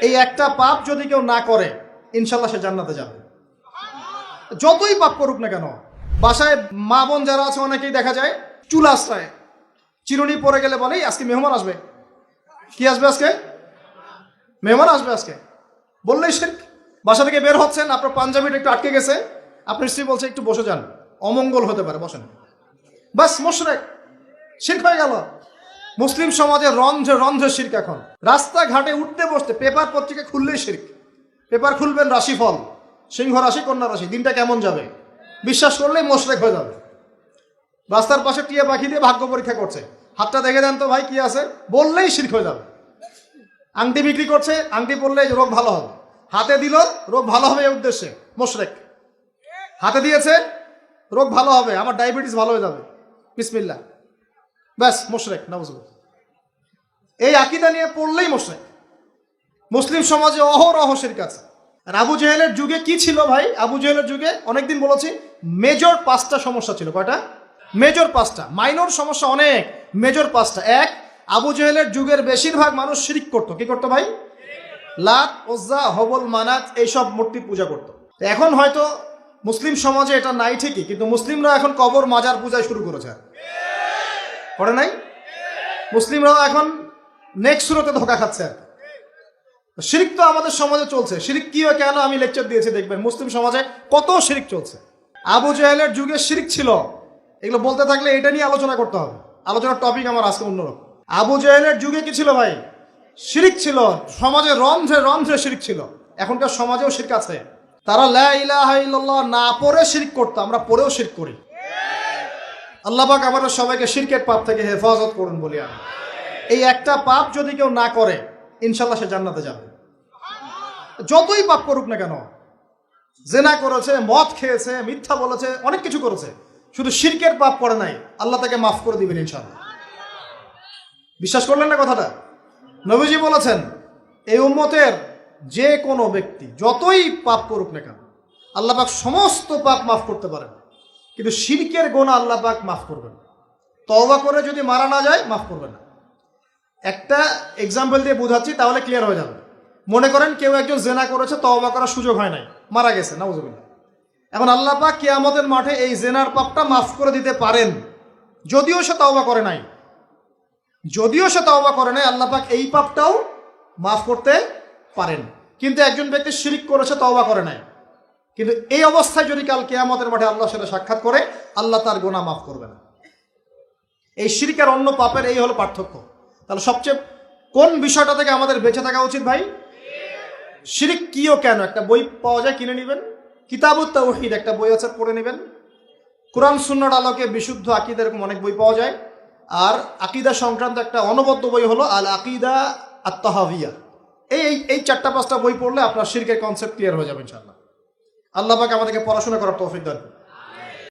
এই একটা পাপ যদি কেউ না করে ইনশাল্লাহ সে জান্নাতে যাবে, যতই পাপ করুক না কেন। বাসায় মা বোন যারা আছে অনেকেই দেখা যায় চুল আশ্রয় চিরুনি পরে গেলে বলে আজকে মেহমান আসবে। কি আসবে আজকে? মেহমান আসবে আজকে বললেই শিরক। বাসা থেকে বের হচ্ছেন, আপনার পাঞ্জাবিটা একটু আটকে গেছে, আপনার স্ত্রী বলছে একটু বসে যান, অমঙ্গল হতে পারে, বসেন, বাস মুশরিক, শিরক হয়ে গেল। মুসলিম সমাজে রন্ধ্রে রন্ধ্রে শিরক। এখন রাস্তাঘাটে উঠতে বসতে পেপার পত্রিকা খুললেই শিরক। পেপার খুলবেন রাশিফল, সিংহ রাশি কন্যা রাশি, দিনটা কেমন যাবে বিশ্বাস করলেই মুশরিক হয়ে যাবে। রাস্তার পাশে টিয়া পাখি দিয়ে ভাগ্য পরীক্ষা করছে, হাতটা দেখে দেন তো ভাই কি আছে, বললেই শিরক হয়ে যাবে। আংটি বিক্রি করছে, আংটি পরলে রোগ ভালো হবে, হাতে দিল রোগ ভালো হবে এই উদ্দেশ্যে, মুশরিক। হাতে দিয়েছে রোগ ভালো হবে, আমার ডায়াবেটিস ভালো হয়ে যাবে, বিসমিল্লাহ, ব্যাস মুশরিক, নাউজুবিল্লাহ। এই আকীদা নিয়ে পড়লেই মুশরিক। মুসলিম সমাজে অহরহ শিরক আছে। আর আবু জেহেলের যুগে কি ছিল ভাই? আবু জেহেলের যুগে অনেকদিন বলেছি মেজর 5টা সমস্যা ছিল। কয়টা? মেজর 5টা, মাইনর সমস্যা অনেক, মেজর 5টা। এক, আবু জেহেলের যুগের বেশিরভাগ মানুষ শিরক করতো। কি করতো ভাই? লাত, উজ্জা, হবল, মানাত এইসব মূর্তি পূজা করতো। এখন হয়তো মুসলিম সমাজে এটা নাই ঠিকই, কিন্তু মুসলিমরা এখন কবর মাজার পূজায় শুরু করেছে, করে নাই? মুসলিমরাও এখন নেক্সট সুরতে ধোকা খাচ্ছে। শিরক তো আমাদের সমাজে চলছে। শিরক কি হয় কেন আমি লেকচার দিয়েছি, দেখবেন মুসলিম সমাজে কত শিরক চলছে। আবু জেহেলের যুগে শিরক ছিল, এগুলো বলতে থাকলে এটা নিয়ে আলোচনা করতে হবে। আলোচনার টপিক আমার আজকে অন্যরকম। আবু জেহেলের যুগে কি ছিল ভাই? শিরক ছিল, সমাজে রন্ধ্রে রন্ধ্রে শিরক ছিল। এখনকার সমাজেও শিরক আছে। তারা লা ইলাহা ইল্লাল্লাহ না পড়ে শিরক করতো, আমরা পড়েও শিরক করি। আল্লাহ পাক আমাদের সবাইকে শিরকের পাপ থেকে হেফাজত করুন বলি আমি। এই একটা পাপ যদি কেউ না করে ইনশাল্লাহ সে জান্নাতে যাবে, যতই পাপ করুক না কেন। জেনা করেছে, মদ খেয়েছে, মিথ্যা বলেছে, অনেক কিছু করেছে, শুধু শিরকের পাপ করে নাই, আল্লাহ তাকে মাফ করে দিবেন ইনশাআল্লাহ। বিশ্বাস করলেন না কথাটা? নবীজি বলেছেন এই উম্মতের যে কোনো ব্যক্তি যতই পাপ করুক না কেন আল্লাহ পাক সমস্ত পাপ মাফ করতে পারেন, কিন্তু শিরকের গুনাহ আল্লাহ পাক মাফ করবেন। তওবা করে যদি মারা না যায় মাফ করবেন না। একটা এক্সাম্পল দিয়ে বোঝাচ্ছি, তাহলে ক্লিয়ার হয়ে যাবে। মনে করেন কেউ একজন জেনা করেছে, তওবা করার সুযোগ হয় নাই, মারা গেছে, নাউজুবিল্লাহ। এখন আল্লাহ পাক কিয়ামতের মাঠে এই জেনার পাপটা মাফ করে দিতে পারেন, যদিও সে তওবা করে নাই। যদিও সে তওবা করে নাই, আল্লাহ পাক এই পাপটাও মাফ করতে পারেন। কিন্তু একজন ব্যক্তি শিরক করেছে, তওবা করে নাই, কিন্তু এই অবস্থায় যদি কাল কিয়ামতের মাঠে আল্লাহর সাথে সাক্ষাৎ করে, আল্লাহ তার গুনাহ মাফ করবে না। এই শিরক আর অন্য পাপের এই হলো পার্থক্য। তাহলে সবচেয়ে কোন বিষয়টা থেকে আমাদের বেঁচে থাকা উচিত ভাই? শিরক কি ও কেন, একটা বই পাওয়া যায়, কিনে নেবেন। কিতাবুত তাওহীদ একটা বই আছে, পড়ে নেবেন। কোরআন সুন্নাহর আলোকে বিশুদ্ধ আকীদা, এরকম অনেক বই পাওয়া যায়। আর আকীদা সংক্রান্ত একটা অনবদ্য বই হলো আল আকীদা আত তাহাওয়িয়া। এই 4-5টা বই পড়লে আপনার শিরকের কনসেপ্ট ক্লিয়ার হয়ে যাবে ইনশাআল্লাহ। আল্লাহ পাক আমাদেরকে পড়াশোনা করার তৌফিক দান।